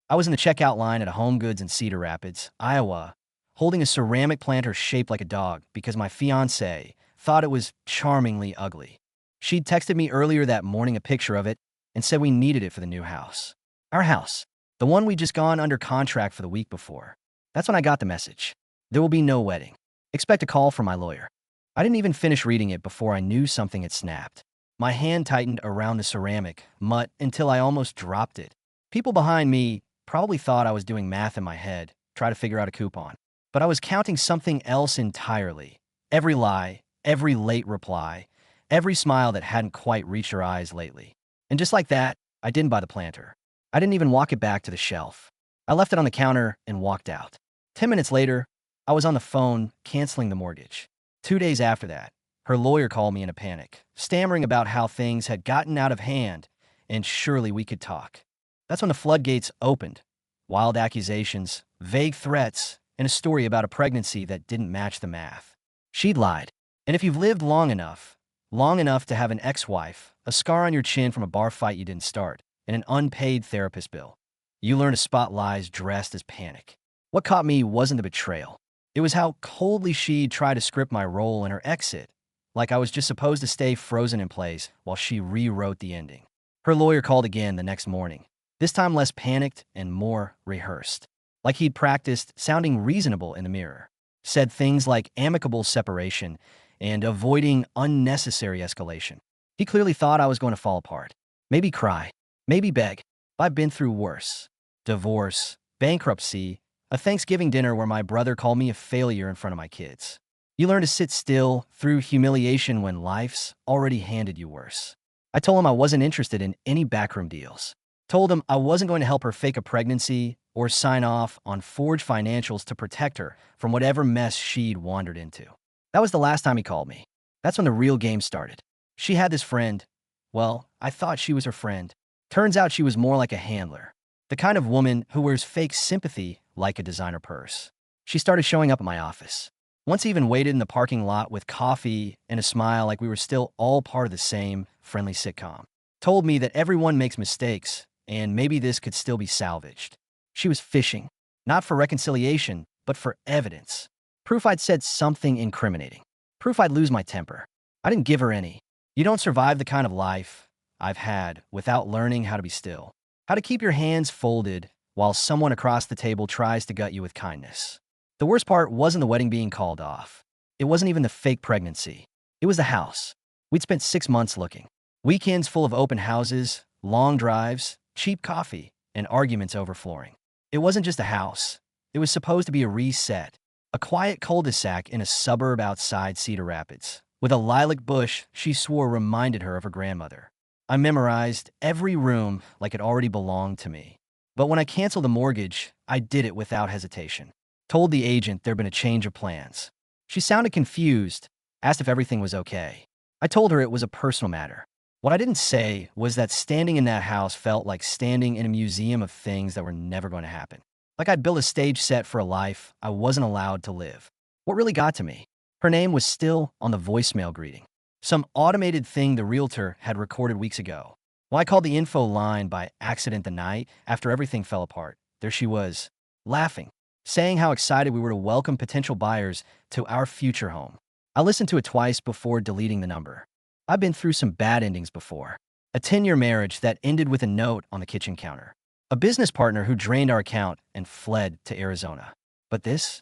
I was in the checkout line at a Home Goods in Cedar Rapids, Iowa, holding a ceramic planter shaped like a dog because my fiancée thought it was charmingly ugly. She'd texted me earlier that morning a picture of it and said we needed it for the new house. Our house. The one we'd just gone under contract for the week before. That's when I got the message. There will be no wedding. Expect a call from my lawyer. I didn't even finish reading it before I knew something had snapped. My hand tightened around the ceramic mutt until I almost dropped it. People behind me probably thought I was doing math in my head, trying to figure out a coupon. But I was counting something else entirely. Every lie, every late reply, every smile that hadn't quite reached her eyes lately. And just like that, I didn't buy the planter. I didn't even walk it back to the shelf. I left it on the counter and walked out. 10 minutes later, I was on the phone canceling the mortgage. 2 days after that, her lawyer called me in a panic, stammering about how things had gotten out of hand and surely we could talk. That's when the floodgates opened. Wild accusations, vague threats, and a story about a pregnancy that didn't match the math. She'd lied. And if you've lived long enough to have an ex-wife, a scar on your chin from a bar fight you didn't start, and an unpaid therapist bill, you learn to spot lies dressed as panic. What caught me wasn't the betrayal. It was how coldly she'd tried to script my role in her exit, like I was just supposed to stay frozen in place while she rewrote the ending. Her lawyer called again the next morning, this time less panicked and more rehearsed, like he'd practiced sounding reasonable in the mirror. Said things like amicable separation and avoiding unnecessary escalation. He clearly thought I was going to fall apart. Maybe cry, maybe beg. I've been through worse. Divorce, bankruptcy, a Thanksgiving dinner where my brother called me a failure in front of my kids. You learn to sit still through humiliation when life's already handed you worse. I told him I wasn't interested in any backroom deals. Told him I wasn't going to help her fake a pregnancy or sign off on forged financials to protect her from whatever mess she'd wandered into. That was the last time he called me. That's when the real game started. She had this friend. Well, I thought she was her friend. Turns out she was more like a handler. The kind of woman who wears fake sympathy like a designer purse. She started showing up at my office. Once even waited in the parking lot with coffee and a smile like we were still all part of the same friendly sitcom. Told me that everyone makes mistakes and maybe this could still be salvaged. She was fishing, not for reconciliation, but for evidence. Proof I'd said something incriminating. Proof I'd lose my temper. I didn't give her any. You don't survive the kind of life I've had without learning how to be still. How to keep your hands folded while someone across the table tries to gut you with kindness. The worst part wasn't the wedding being called off. It wasn't even the fake pregnancy. It was the house. We'd spent 6 months looking. Weekends full of open houses, long drives, cheap coffee, and arguments over flooring. It wasn't just a house. It was supposed to be a reset. A quiet cul-de-sac in a suburb outside Cedar Rapids, with a lilac bush she swore reminded her of her grandmother. I memorized every room like it already belonged to me. But when I canceled the mortgage, I did it without hesitation. Told the agent there'd been a change of plans. She sounded confused, asked if everything was okay. I told her it was a personal matter. What I didn't say was that standing in that house felt like standing in a museum of things that were never going to happen. Like I'd built a stage set for a life I wasn't allowed to live. What really got to me? Her name was still on the voicemail greeting. Some automated thing the realtor had recorded weeks ago. When I called the info line by accident the night after everything fell apart, there she was, laughing, saying how excited we were to welcome potential buyers to our future home. I listened to it twice before deleting the number. I've been through some bad endings before. A 10-year marriage that ended with a note on the kitchen counter. A business partner who drained our account and fled to Arizona. But this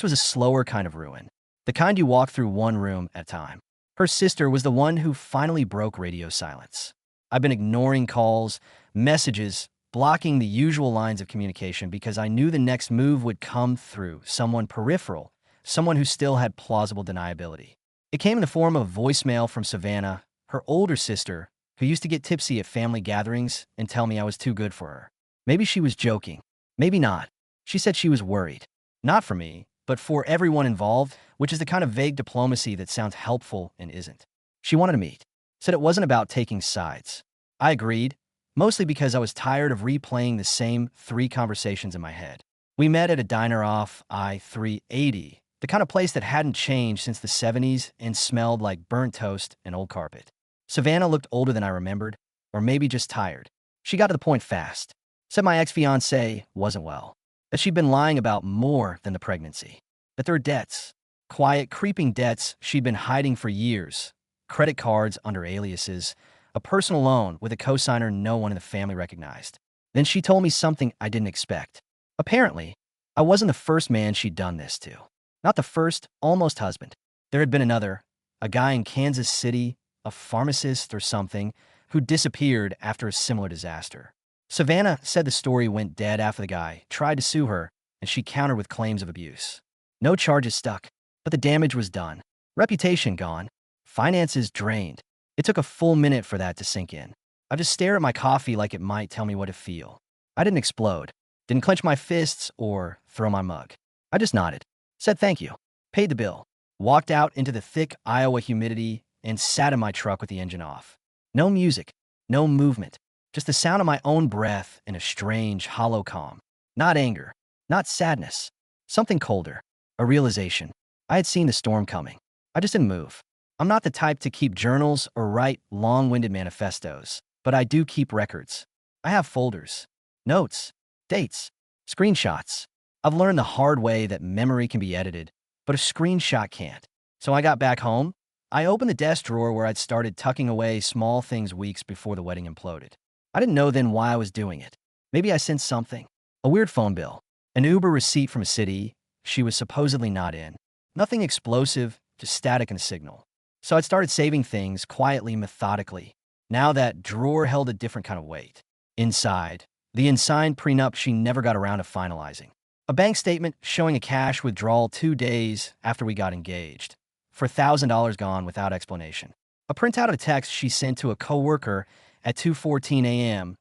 was a slower kind of ruin. The kind you walk through one room at a time. Her sister was the one who finally broke radio silence. I've been ignoring calls, messages, blocking the usual lines of communication because I knew the next move would come through someone peripheral, someone who still had plausible deniability. It came in the form of a voicemail from Savannah, her older sister, who used to get tipsy at family gatherings and tell me I was too good for her. Maybe she was joking. Maybe not. She said she was worried. Not for me, but for everyone involved, which is the kind of vague diplomacy that sounds helpful and isn't. She wanted to meet. Said it wasn't about taking sides. I agreed, mostly because I was tired of replaying the same 3 conversations in my head. We met at a diner off I-380, the kind of place that hadn't changed since the 70s and smelled like burnt toast and old carpet. Savannah looked older than I remembered, or maybe just tired. She got to the point fast. Said my ex-fiancée wasn't well, that she'd been lying about more than the pregnancy, that there were debts, quiet, creeping debts she'd been hiding for years, credit cards under aliases, a personal loan with a cosigner no one in the family recognized. Then she told me something I didn't expect. Apparently, I wasn't the first man she'd done this to. Not the first, almost husband. There had been another, a guy in Kansas City, a pharmacist or something, who disappeared after a similar disaster. Savannah said the story went dead after the guy tried to sue her, and she countered with claims of abuse. No charges stuck, but the damage was done. Reputation gone. Finances drained. It took a full minute for that to sink in. I just stared at my coffee like it might tell me what to feel. I didn't explode, didn't clench my fists or throw my mug. I just nodded, said thank you, paid the bill, walked out into the thick Iowa humidity, and sat in my truck with the engine off. No music, no movement, just the sound of my own breath in a strange, hollow calm. Not anger, not sadness, something colder, a realization. I had seen the storm coming. I just didn't move. I'm not the type to keep journals or write long-winded manifestos, but I do keep records. I have folders, notes, dates, screenshots. I've learned the hard way that memory can be edited, but a screenshot can't. So I got back home. I opened the desk drawer where I'd started tucking away small things weeks before the wedding imploded. I didn't know then why I was doing it. Maybe I sensed something. A weird phone bill, an Uber receipt from a city she was supposedly not in. Nothing explosive, just static and a signal. So I'd started saving things quietly, methodically. Now that drawer held a different kind of weight. Inside, the unsigned prenup she never got around to finalizing. A bank statement showing a cash withdrawal 2 days after we got engaged, for $1,000 gone without explanation. A printout of a text she sent to a coworker at 2:14 a.m.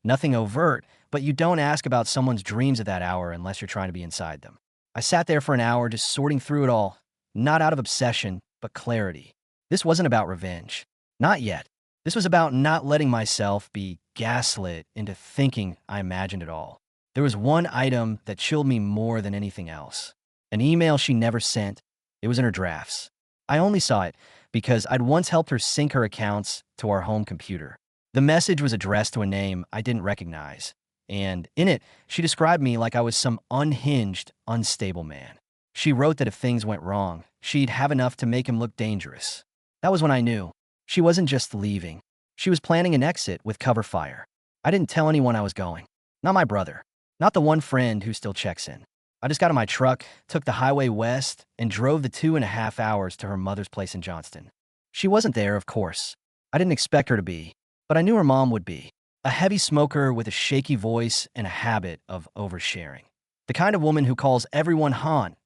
Nothing overt, but you don't ask about someone's dreams at that hour unless you're trying to be inside them. I sat there for an hour just sorting through it all, not out of obsession, but clarity. This wasn't about revenge. Not yet. This was about not letting myself be gaslit into thinking I imagined it all. There was one item that chilled me more than anything else. An email she never sent. It was in her drafts. I only saw it because I'd once helped her sync her accounts to our home computer. The message was addressed to a name I didn't recognize, and in it, she described me like I was some unhinged, unstable man. She wrote that if things went wrong, she'd have enough to make him look dangerous. That was when I knew. She wasn't just leaving. She was planning an exit with cover fire. I didn't tell anyone I was going. Not my brother. Not the one friend who still checks in. I just got in my truck, took the highway west, and drove the 2.5 hours to her mother's place in Johnston. She wasn't there, of course. I didn't expect her to be, but I knew her mom would be. A heavy smoker with a shaky voice and a habit of oversharing. The kind of woman who calls everyone hon,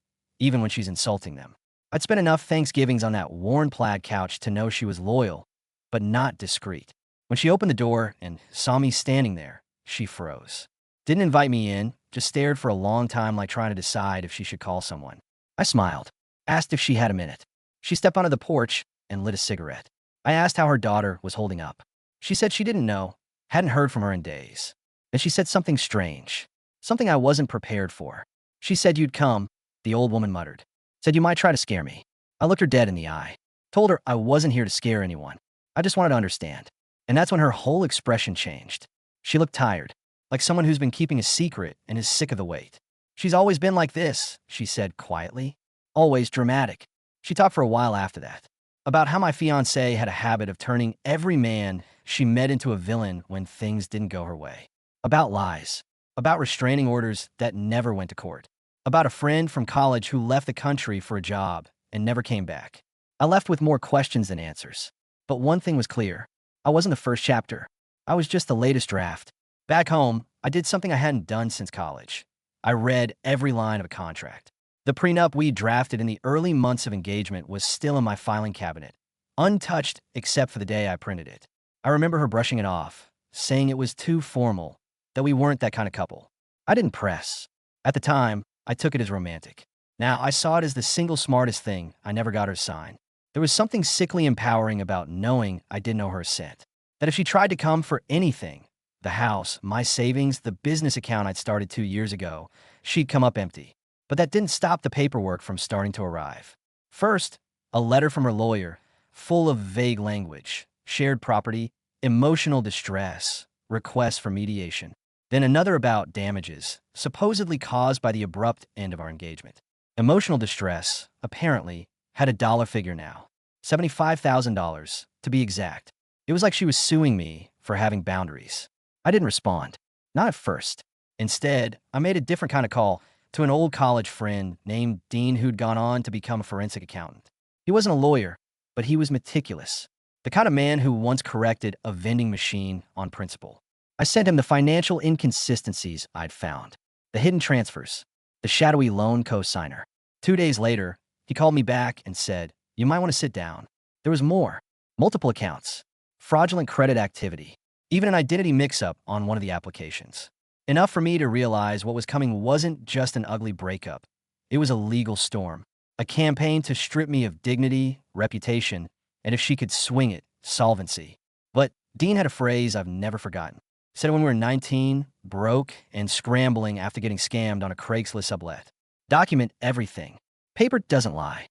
even when she's insulting them. I'd spent enough Thanksgivings on that worn plaid couch to know she was loyal, but not discreet. When she opened the door and saw me standing there, she froze. Didn't invite me in, just stared for a long time like trying to decide if she should call someone. I smiled, asked if she had a minute. She stepped onto the porch and lit a cigarette. I asked how her daughter was holding up. She said she didn't know, hadn't heard from her in days. Then she said something strange, something I wasn't prepared for. She said you'd come, the old woman muttered. Said you might try to scare me. I looked her dead in the eye. Told her I wasn't here to scare anyone. I just wanted to understand. And that's when her whole expression changed. She looked tired, like someone who's been keeping a secret and is sick of the wait. She's always been like this, she said quietly. Always dramatic. She talked for a while after that. About how my fiancé had a habit of turning every man she met into a villain when things didn't go her way. About lies. About restraining orders that never went to court. About a friend from college who left the country for a job and never came back. I left with more questions than answers. But one thing was clear. I wasn't the first chapter. I was just the latest draft. Back home, I did something I hadn't done since college. I read every line of a contract. The prenup we drafted in the early months of engagement was still in my filing cabinet, untouched except for the day I printed it. I remember her brushing it off, saying it was too formal, that we weren't that kind of couple. I didn't press. At the time, I took it as romantic. Now, I saw it as the single smartest thing I never got her to sign. There was something sickly empowering about knowing I didn't owe her a cent. That if she tried to come for anything, the house, my savings, the business account I'd started 2 years ago, she'd come up empty. But that didn't stop the paperwork from starting to arrive. First, a letter from her lawyer, full of vague language, shared property, emotional distress, requests for mediation. Then another about damages, supposedly caused by the abrupt end of our engagement. Emotional distress, apparently, had a dollar figure now. $75,000, to be exact. It was like she was suing me for having boundaries. I didn't respond. Not at first. Instead, I made a different kind of call to an old college friend named Dean who'd gone on to become a forensic accountant. He wasn't a lawyer, but he was meticulous. The kind of man who once corrected a vending machine on principle. I sent him the financial inconsistencies I'd found, the hidden transfers, the shadowy loan co-signer. 2 days later, he called me back and said, "You might want to sit down." There was more. Multiple accounts, fraudulent credit activity, even an identity mix-up on one of the applications. Enough for me to realize what was coming wasn't just an ugly breakup. It was a legal storm, a campaign to strip me of dignity, reputation, and if she could swing it, solvency. But Dean had a phrase I've never forgotten. He said when we were 19, broke, and scrambling after getting scammed on a Craigslist sublet. Document everything. Paper doesn't lie.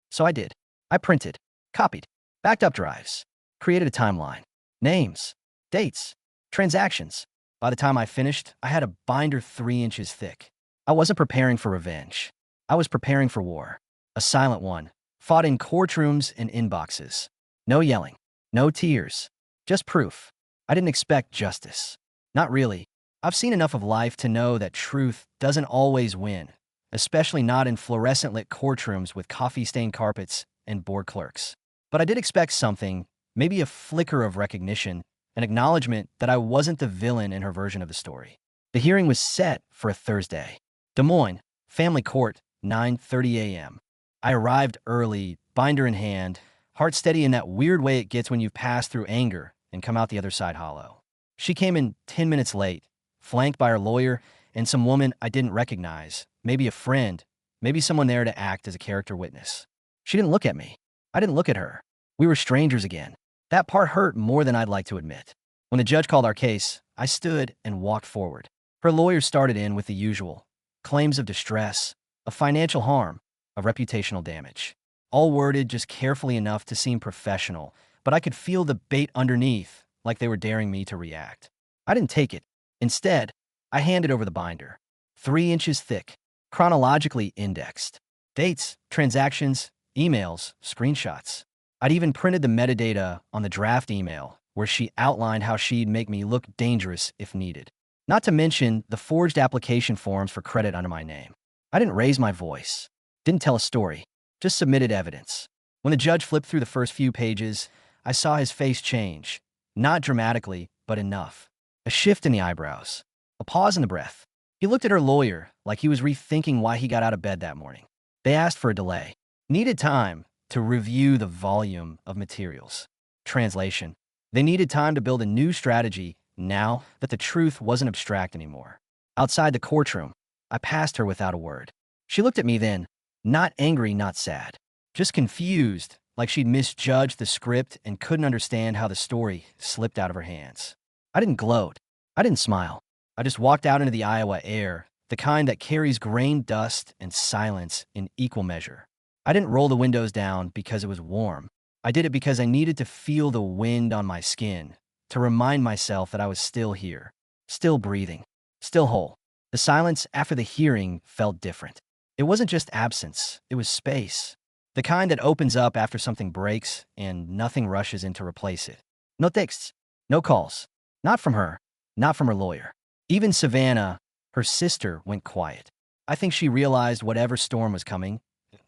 So I did. I printed, copied, backed up drives, created a timeline, names, dates, transactions. By the time I finished, I had a binder 3 inches thick. I wasn't preparing for revenge. I was preparing for war. A silent one, fought in courtrooms and inboxes. No yelling, no tears, just proof. I didn't expect justice. Not really. I've seen enough of life to know that truth doesn't always win, especially not in fluorescent-lit courtrooms with coffee-stained carpets and bored clerks. But I did expect something, maybe a flicker of recognition, an acknowledgement that I wasn't the villain in her version of the story. The hearing was set for a Thursday. Des Moines, Family Court, 9:30 a.m. I arrived early, binder in hand, heart steady in that weird way it gets when you've passed through anger and come out the other side hollow. She came in 10 minutes late, flanked by her lawyer and some woman I didn't recognize, maybe a friend, maybe someone there to act as a character witness. She didn't look at me. I didn't look at her. We were strangers again. That part hurt more than I'd like to admit. When the judge called our case, I stood and walked forward. Her lawyer started in with the usual claims of distress, of financial harm, of reputational damage. All worded just carefully enough to seem professional, but I could feel the bait underneath, like they were daring me to react. I didn't take it. Instead, I handed over the binder. 3 inches thick, chronologically indexed. Dates, transactions, emails, screenshots. I'd even printed the metadata on the draft email, where she outlined how she'd make me look dangerous if needed. Not to mention the forged application forms for credit under my name. I didn't raise my voice, didn't tell a story, just submitted evidence. When the judge flipped through the first few pages, I saw his face change. Not dramatically, but enough. A shift in the eyebrows, a pause in the breath. He looked at her lawyer like he was rethinking why he got out of bed that morning. They asked for a delay. Needed time to review the volume of materials. Translation. They needed time to build a new strategy now that the truth wasn't abstract anymore. Outside the courtroom, I passed her without a word. She looked at me then, not angry, not sad, just confused, like she'd misjudged the script and couldn't understand how the story slipped out of her hands. I didn't gloat. I didn't smile. I just walked out into the Iowa air, the kind that carries grain dust and silence in equal measure. I didn't roll the windows down because it was warm. I did it because I needed to feel the wind on my skin, to remind myself that I was still here, still breathing, still whole. The silence after the hearing felt different. It wasn't just absence, it was space. The kind that opens up after something breaks and nothing rushes in to replace it. No texts, no calls. Not from her, not from her lawyer. Even Savannah, her sister, went quiet. I think she realized whatever storm was coming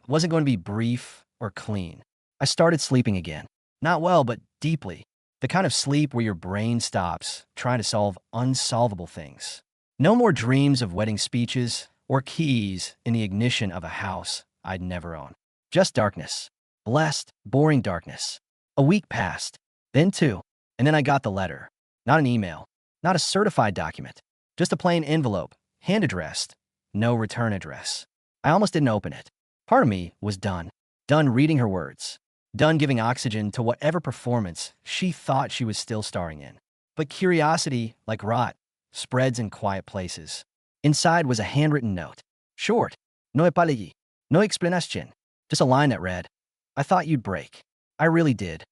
wasn't going to be brief or clean. I started sleeping again. Not well, but deeply. The kind of sleep where your brain stops trying to solve unsolvable things. No more dreams of wedding speeches or keys in the ignition of a house I'd never own. Just darkness. Blessed, boring darkness. A week passed, then 2, and then I got the letter. Not an email, not a certified document, just a plain envelope, hand-addressed, no return address. I almost didn't open it. Part of me was done reading her words, done giving oxygen to whatever performance she thought she was still starring in. But curiosity, like rot, spreads in quiet places. Inside was a handwritten note. Short. No apology. No explanation. Just a line that read, "I thought you'd break. I really did."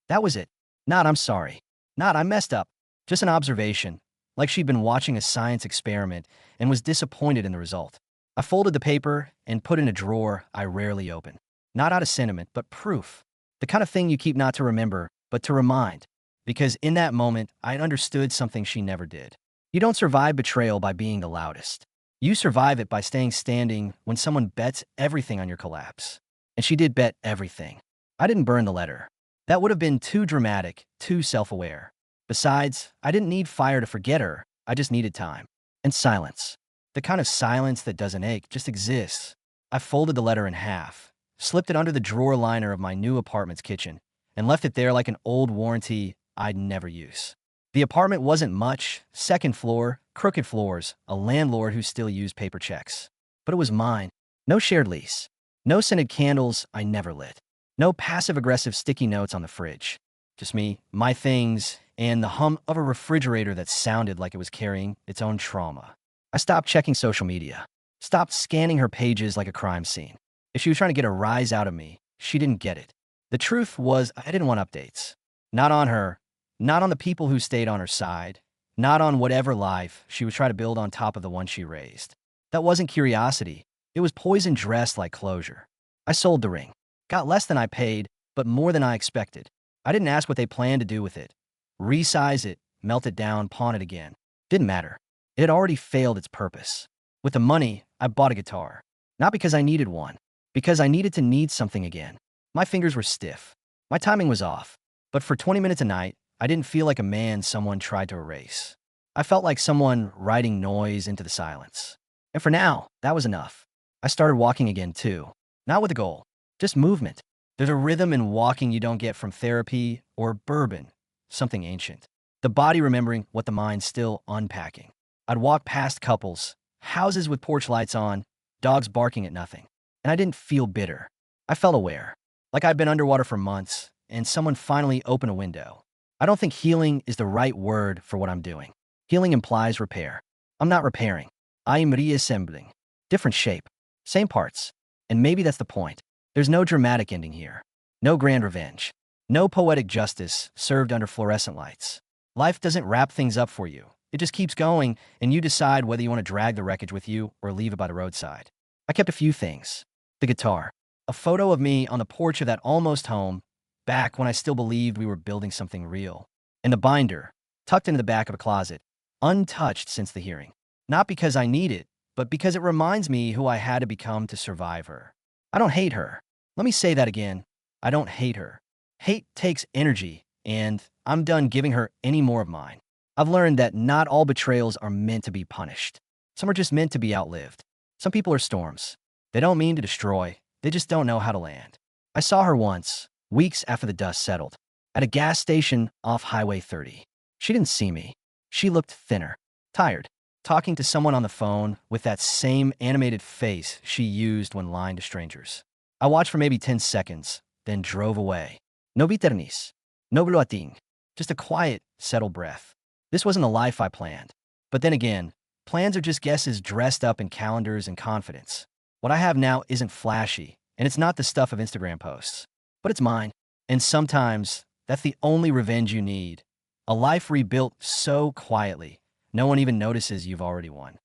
That was it. Not "I'm sorry." Not "I messed up." Just an observation. like she'd been watching a science experiment and was disappointed in the result. I folded the paper and put it in a drawer I rarely open. Not out of sentiment, but proof. The kind of thing you keep not to remember, but to remind. Because in that moment, I understood something she never did. You don't survive betrayal by being the loudest. You survive it by staying standing when someone bets everything on your collapse. And she did bet everything. I didn't burn the letter. That would have been too dramatic, too self-aware. Besides, I didn't need fire to forget her. I just needed time. And silence. The kind of silence that doesn't ache, just exists. I folded the letter in half, slipped it under the drawer liner of my new apartment's kitchen, and left it there like an old warranty I'd never use. The apartment wasn't much, second floor, crooked floors, a landlord who still used paper checks. But it was mine. No shared lease. No scented candles I never lit. No passive-aggressive sticky notes on the fridge. Just me, my things, and the hum of a refrigerator that sounded like it was carrying its own trauma. I stopped checking social media. Stopped scanning her pages like a crime scene. If she was trying to get a rise out of me, she didn't get it. The truth was I didn't want updates. Not on her. Not on the people who stayed on her side. Not on whatever life she would try to build on top of the one she raised. That wasn't curiosity. It was poison dressed like closure. I sold the ring. Got less than I paid, but more than I expected. I didn't ask what they planned to do with it. Resize it, melt it down, pawn it again. Didn't matter. It had already failed its purpose. With the money, I bought a guitar. Not because I needed one. Because I needed to need something again. My fingers were stiff. My timing was off. But for 20 minutes a night, I didn't feel like a man someone tried to erase. I felt like someone writing noise into the silence. And for now, that was enough. I started walking again too. Not with a goal. Just movement. There's a rhythm in walking you don't get from therapy or bourbon. Something ancient. The body remembering what the mind's still unpacking. I'd walk past couples, houses with porch lights on, dogs barking at nothing. And I didn't feel bitter. I felt aware. Like I'd been underwater for months, and someone finally opened a window. I don't think healing is the right word for what I'm doing. Healing implies repair. I'm not repairing. I am reassembling. Different shape. Same parts. And maybe that's the point. There's no dramatic ending here. No grand revenge. No poetic justice served under fluorescent lights. Life doesn't wrap things up for you. It just keeps going, and you decide whether you want to drag the wreckage with you or leave it by the roadside. I kept a few things. The guitar. A photo of me on the porch of that almost home, back when I still believed we were building something real. And the binder, tucked into the back of a closet, untouched since the hearing. Not because I need it, but because it reminds me who I had to become to survive her. I don't hate her. Let me say that again. I don't hate her. Hate takes energy, and I'm done giving her any more of mine. I've learned that not all betrayals are meant to be punished. Some are just meant to be outlived. Some people are storms. They don't mean to destroy. They just don't know how to land. I saw her once, weeks after the dust settled, at a gas station off Highway 30. She didn't see me. She looked thinner, tired, talking to someone on the phone with that same animated face she used when lying to strangers. I watched for maybe 10 seconds, then drove away. No viternis. No bloating. Just a quiet, settled breath. This wasn't the life I planned. But then again, plans are just guesses dressed up in calendars and confidence. What I have now isn't flashy, and it's not the stuff of Instagram posts. But it's mine. And sometimes, that's the only revenge you need. A life rebuilt so quietly, no one even notices you've already won.